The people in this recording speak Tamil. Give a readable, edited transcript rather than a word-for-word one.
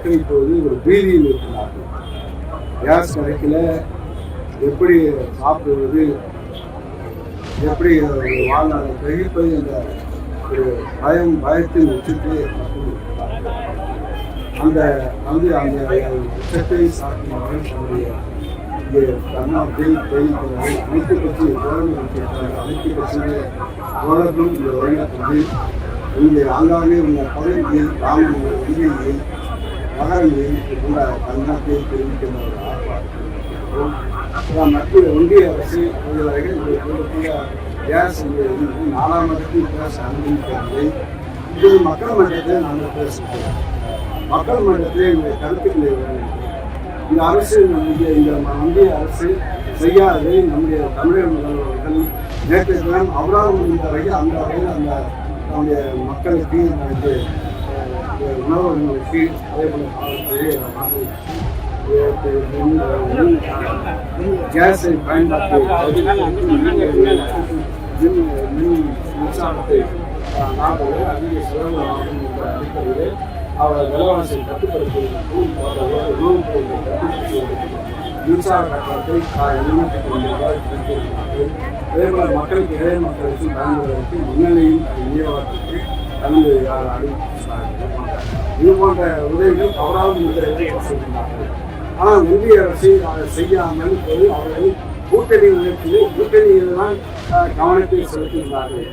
மக்கள் இப்போது ஒரு பீதியில் இருக்கிறார்கள். கேஸ் கிடைக்கல, எப்படி சாப்பிடுவது, எப்படி வாழ்நாள் கழிப்பது என்ற ஒரு பயத்தில் உச்சத்தை அந்த உச்சத்தை சாத்தியமாக தன்னுடைய அனைத்து கட்சி அனைத்து கட்சியுடைய தோழர்களும் இந்த வருடத்தில் இங்கே ஆங்காங்கே உள்ள பகுதியில் கிராமங்கள் வங்கிகளில் நகரங்களில் உள்ள தமிழ்நாட்டை தெரிவிக்கின்ற ஒரு ஆர்ப்பாட்டம் மத்திய ஒன்றிய அரசு இதுவரைகள் கேஸ் 4ஆம் இடத்தில் பேச அனுமதிக்கவில்லை. இது மக்கள் மன்றத்தில் நாங்கள் பேசுகிறோம். மக்கள் மன்றத்தில் இந்த கருத்துக்களை இந்த அரசு இந்த இந்திய அரசு செய்யாததை நம்முடைய தமிழக முதல்வர்கள் நேற்றைய தினம் அவரால் முடிந்த வகையில் அந்த வகையில் அந்த நம்முடைய மக்களுக்கு உணவகங்களுக்கு கேஸை பயன்பாட்டு மின்சாரத்தை நாடுகள் அதிக செலவு ஆகும் என்ற அடிப்படையில் அவர் விலைவாசியை கட்டுப்படுத்துவதற்கும் மின்சார கட்டணத்தை நியமித்துக் கொண்டிருந்தார். அதேபோல் மக்களுக்கு ஏழை மக்களுக்கு பயன்படுவதற்கு முன்னணியில் விநியோகத்திற்கு தனது அறிவித்தார்கள். இது போன்ற உதவிகள் அவரால் செய்கின்றார்கள். ஆனால் இந்திய அரசு அதை செய்யாமல் அவர்கள் கூட்டணி முயற்சியில் தான் கவனத்தை செலுத்துகிறார்கள்.